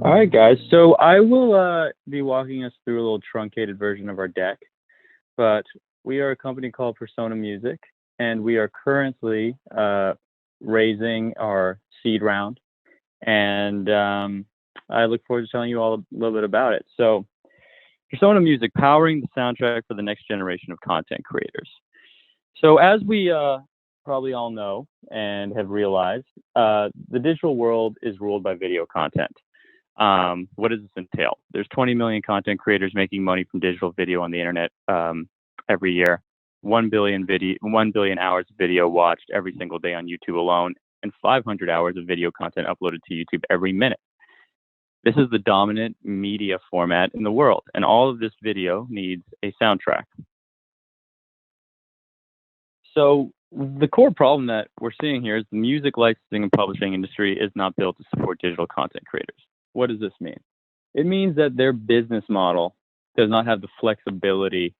All right, guys. So I will be walking us through a little truncated version of our deck, but we are a company called Persona Music, and we are currently raising our seed round, and I look forward to telling you all a little bit about it. So, Persona Music, powering the soundtrack for the next generation of content creators. So, as we probably all know and have realized, the digital world is ruled by video content. What does this entail? There's 20 million content creators making money from digital video on the internet every year. 1 billion hours of video watched every single day on YouTube alone, and 500 hours of video content uploaded to YouTube every minute. This is the dominant media format in the world, and all of this video needs a soundtrack. So the core problem that we're seeing here is the music licensing and publishing industry is not built to support digital content creators. What does this mean? It means that their business model does not have the flexibility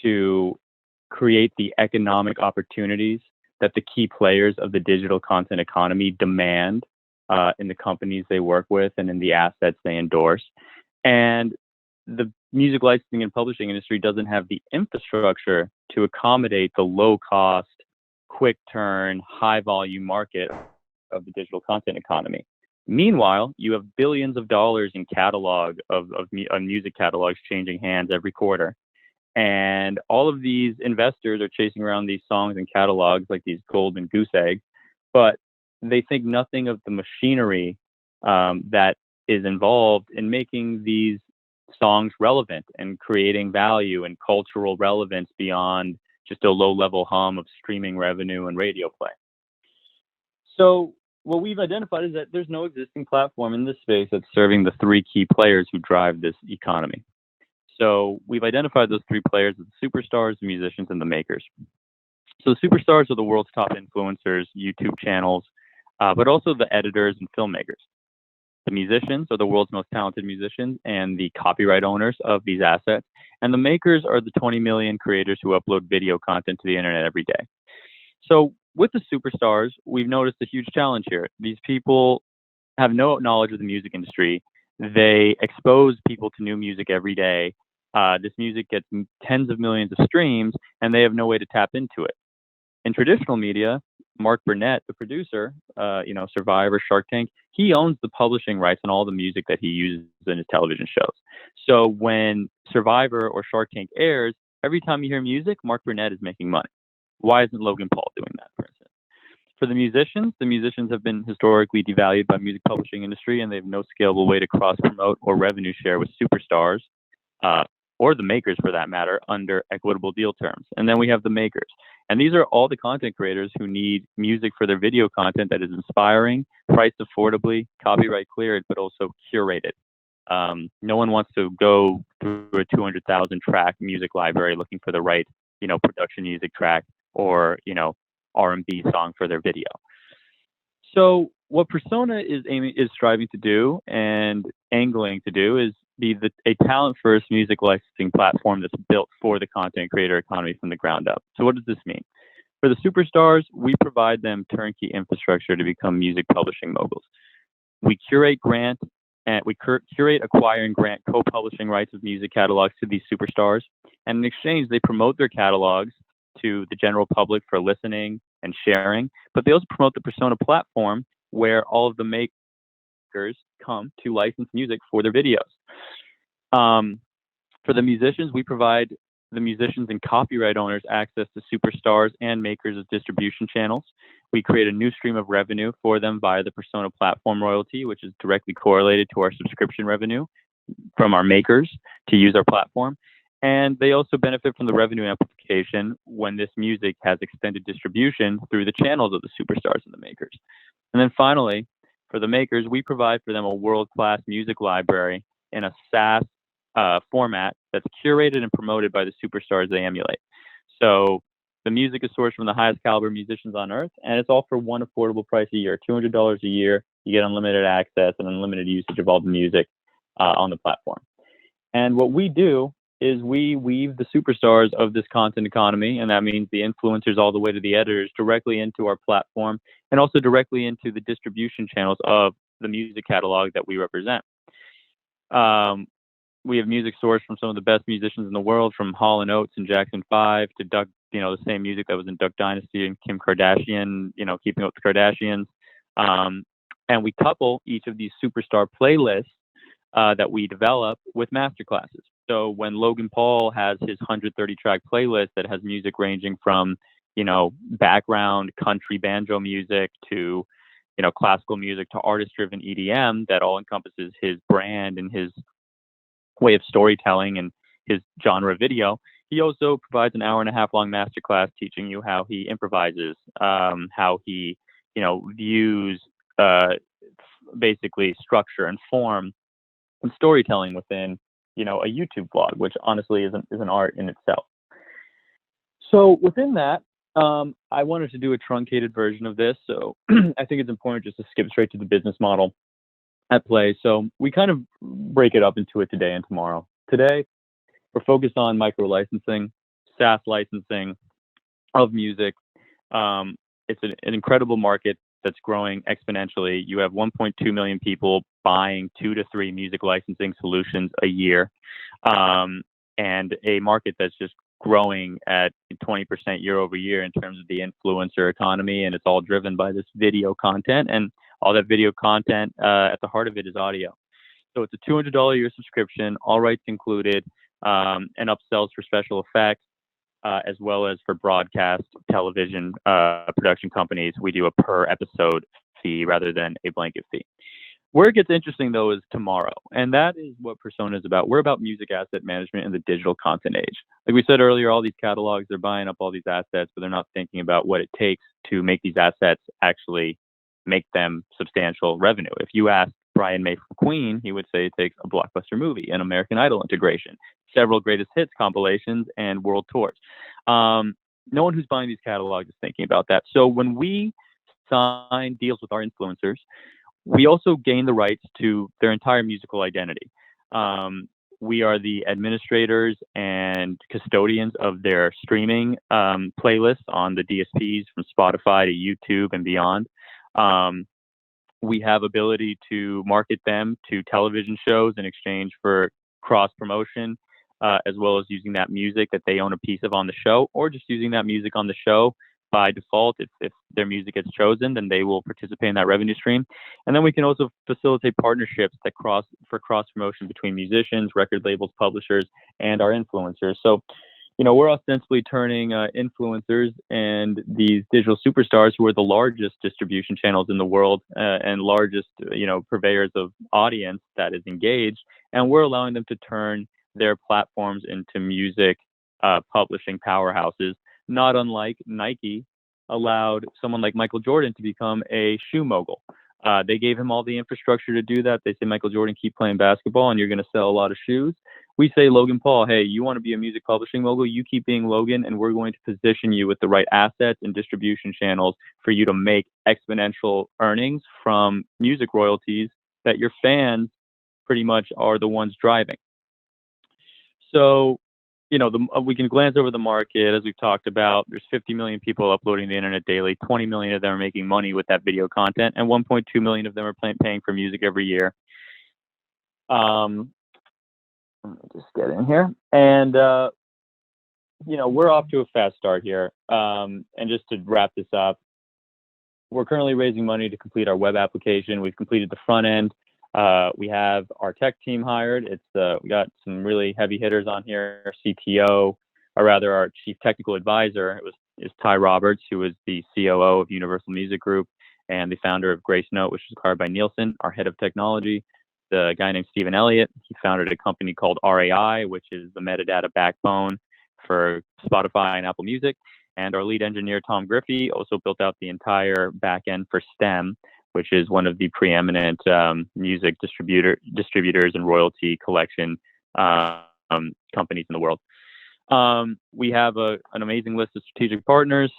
to create the economic opportunities that the key players of the digital content economy demand in the companies they work with and in the assets they endorse. And the music licensing and publishing industry doesn't have the infrastructure to accommodate the low cost, quick turn, high volume market of the digital content economy. Meanwhile, you have billions of dollars in music catalogs changing hands every quarter. And all of these investors are chasing around these songs and catalogs like these golden goose eggs, but they think nothing of the machinery that is involved in making these songs relevant and creating value and cultural relevance beyond just a low-level hum of streaming revenue and radio play. So what we've identified is that there's no existing platform in this space that's serving the three key players who drive this economy. So we've identified those three players as the superstars, the musicians, and the makers. So the superstars are the world's top influencers, YouTube channels, but also the editors and filmmakers. The musicians are the world's most talented musicians and the copyright owners of these assets. And the makers are the 20 million creators who upload video content to the internet every day. So with the superstars, we've noticed a huge challenge here. These people have no knowledge of the music industry. They expose people to new music every day. This music gets tens of millions of streams, and they have no way to tap into it. In traditional media, Mark Burnett, the producer, Survivor, Shark Tank, he owns the publishing rights on all the music that he uses in his television shows. So when Survivor or Shark Tank airs, every time you hear music, Mark Burnett is making money. Why isn't Logan Paul doing that, for instance? For the musicians have been historically devalued by the music publishing industry, and they have no scalable way to cross-promote or revenue share with superstars, or the makers for that matter, under equitable deal terms. And then we have the makers. And these are all the content creators who need music for their video content that is inspiring, priced affordably, copyright cleared, but also curated. No one wants to go through a 200,000 track music library looking for the right, production music track or, R&B song for their video. So what Persona is striving to do and angling to do is be a talent-first music licensing platform that's built for the content creator economy from the ground up. So what does this mean? For the superstars, we provide them turnkey infrastructure to become music publishing moguls. We curate, acquire, and grant co-publishing rights of music catalogs to these superstars, and in exchange, they promote their catalogs to the general public for listening and sharing, but they also promote the Persona platform where all of the makers come to license music for their videos. For the musicians, we provide the musicians and copyright owners access to superstars and makers of distribution channels. We create a new stream of revenue for them via the Persona platform royalty, which is directly correlated to our subscription revenue from our makers to use our platform. And they also benefit from the revenue amplification when this music has extended distribution through the channels of the superstars and the makers. And then finally, for the makers, we provide for them a world-class music library in a SaaS format that's curated and promoted by the superstars they emulate. So the music is sourced from the highest caliber musicians on earth, and it's all for one affordable price a year, $200 a year. You get unlimited access and unlimited usage of all the music on the platform. And what we do is we weave the superstars of this content economy, and that means the influencers all the way to the editors, directly into our platform, and also directly into the distribution channels of the music catalog that we represent. We have music sourced from some of the best musicians in the world, from Hall and Oates and Jackson 5 to Duck, the same music that was in Duck Dynasty and Kim Kardashian, Keeping Up with the Kardashians. Um, and we couple each of these superstar playlists that we develop with master classes. So when Logan Paul has his 130 track playlist that has music ranging from, background country banjo music to, classical music to artist driven EDM, that all encompasses his brand and his way of storytelling and his genre video. He also provides an hour and a half long masterclass teaching you how he improvises, how he, views basically structure and form and storytelling within, a YouTube vlog, which honestly is an art in itself. So within that, I wanted to do a truncated version of this. So I think it's important just to skip straight to the business model at play. So we kind of break it up into a today and tomorrow. Today, we're focused on micro licensing, SaaS licensing of music. It's an incredible market that's growing exponentially. You have 1.2 million people buying 2 to 3 music licensing solutions a year, and a market that's just growing at 20% year over year in terms of the influencer economy, and it's all driven by this video content, and all that video content at the heart of it is audio. So it's a $200 a year subscription, all rights included, and upsells for special effects, as well as for broadcast television production companies. We do a per episode fee rather than a blanket fee. Where it gets interesting, though, is tomorrow. And that is what Persona is about. We're about music asset management in the digital content age. Like we said earlier, all these catalogs, they're buying up all these assets, but they're not thinking about what it takes to make these assets actually make them substantial revenue. If you ask Brian May from Queen, he would say it takes a blockbuster movie, an American Idol integration, several greatest hits compilations, and world tours. No one who's buying these catalogs is thinking about that. So when we sign deals with our influencers, we also gain the rights to their entire musical identity. We are the administrators and custodians of their streaming playlists on the DSPs from Spotify to YouTube and beyond. We have ability to market them to television shows in exchange for cross promotion, as well as using that music that they own a piece of on the show, or just using that music on the show by default. If their music gets chosen, then they will participate in that revenue stream. And then we can also facilitate partnerships that cross promotion between musicians, record labels, publishers, and our influencers. So, we're ostensibly turning influencers and these digital superstars, who are the largest distribution channels in the world and largest, purveyors of audience that is engaged, and we're allowing them to turn their platforms into music publishing powerhouses, not unlike Nike allowed someone like Michael Jordan to become a shoe mogul. They gave him all the infrastructure to do that. They say, Michael Jordan, keep playing basketball and you're going to sell a lot of shoes. We say, Logan Paul, hey, you want to be a music publishing mogul? You keep being Logan, and we're going to position you with the right assets and distribution channels for you to make exponential earnings from music royalties that your fans pretty much are the ones driving. So, we can glance over the market. As we've talked about, there's 50 million people uploading to the internet daily. 20 million of them are making money with that video content, and 1.2 million of them are paying for music every year. Let me just get in here. And, we're off to a fast start here. And just to wrap this up, we're currently raising money to complete our web application. We've completed the front end. We have our tech team hired. We got some really heavy hitters on here. Our CTO, or rather our chief technical advisor, is Ty Roberts, who is the COO of Universal Music Group and the founder of Grace Note, which is acquired by Nielsen. Our head of technology, the guy named Stephen Elliott. He founded a company called RAI, which is the metadata backbone for Spotify and Apple Music. And our lead engineer, Tom Griffey, also built out the entire back end for STEM, which is one of the preeminent music distributors and royalty collection companies in the world. We have an amazing list of strategic partners,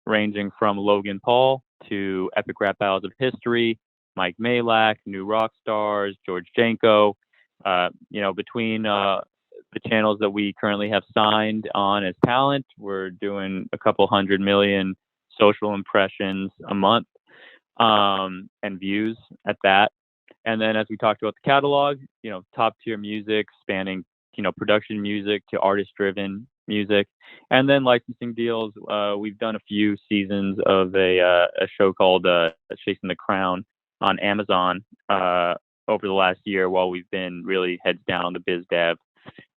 ranging from Logan Paul to Epic Rap Battles of History, Mike Malak, New Rock Stars, George Janko. Between the channels that we currently have signed on as talent, we're doing a couple 100 million social impressions a month, and views at that. And then, as we talked about the catalog, top tier music spanning, production music to artist driven music, and then licensing deals. We've done a few seasons of a show called Chasing the Crown on Amazon over the last year while we've been really heads down on the biz dev.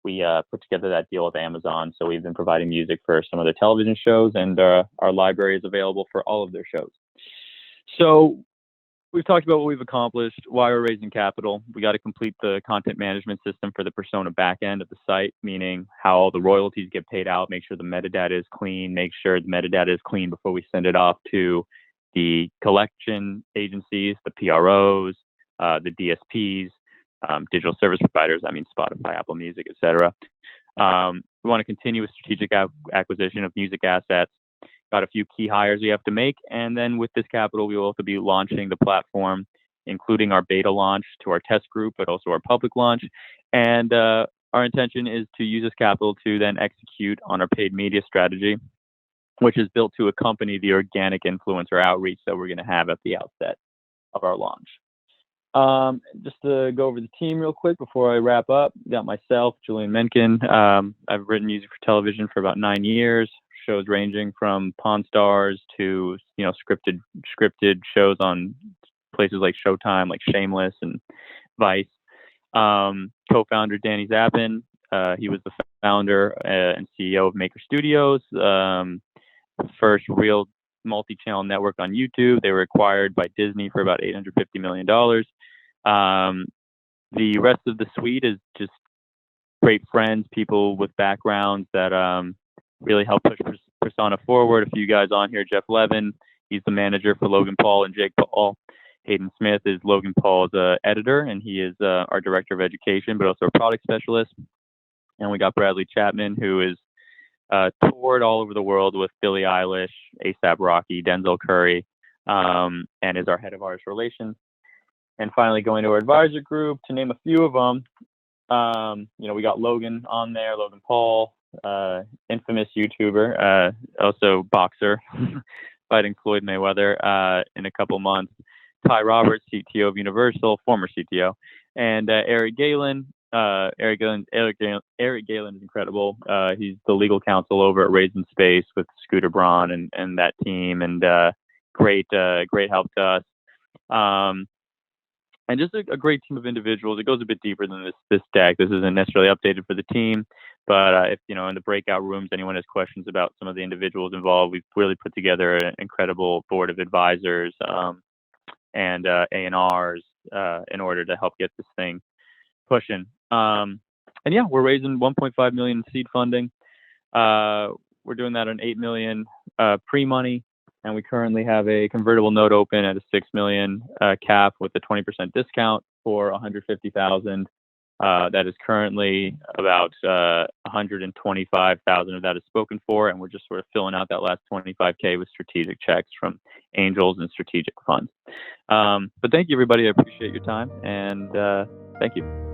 We put together that deal with Amazon, so we've been providing music for some of their television shows, and our library is available for all of their shows. So we've talked about what we've accomplished, why we're raising capital. We got to complete the content management system for the Persona backend of the site, meaning how all the royalties get paid out, make sure the metadata is clean, make sure the metadata is clean before we send it off to the collection agencies, the PROs, the DSPs, digital service providers, I mean Spotify, Apple Music, etc. We want to continue with strategic acquisition of music assets. Got a few key hires we have to make, and then with this capital, we will also be launching the platform, including our beta launch to our test group, but also our public launch. And our intention is to use this capital to then execute on our paid media strategy, which is built to accompany the organic influencer outreach that we're going to have at the outset of our launch. Just to go over the team real quick before I wrap up, got myself, Julian Mencken. I've written music for television for about 9 years, shows ranging from Pawn Stars to, scripted shows on places like Showtime, like Shameless and Vice. Co-founder Danny Zappin. He was the founder and CEO of Maker Studios, first real multi-channel network on YouTube. They were acquired by Disney for about $850 million. The rest of the suite is just great friends, people with backgrounds that really help push Persona forward. A few guys on here: Jeff Levin, he's the manager for Logan Paul and Jake Paul. Hayden Smith is Logan Paul's editor, and he is our director of education, but also a product specialist. And we got Bradley Chapman, who is toured all over the world with Billie Eilish, A$AP Rocky, Denzel Curry, and is our head of artist relations. And finally, going to our advisor group, to name a few of them, we got Logan on there, Logan Paul, infamous YouTuber, also boxer, fighting Floyd Mayweather in a couple months. Ty Roberts, CTO of Universal, former CTO, and Eric Galen. Eric Galen is incredible. He's the legal counsel over at Raisin Space with Scooter Braun and that team, and great help to us. And just a great team of individuals. It goes a bit deeper than this deck. This isn't necessarily updated for the team, but if in the breakout rooms anyone has questions about some of the individuals involved, we've really put together an incredible board of advisors and A&Rs in order to help get this thing pushing. And yeah, we're raising 1.5 million in seed funding. We're doing that on 8 million pre-money. And we currently have a convertible note open at a 6 million cap with a 20% discount for 150,000. That is currently about 125,000 of that is spoken for, and we're just sort of filling out that last 25K with strategic checks from angels and strategic funds. But thank you, everybody. I appreciate your time, and thank you.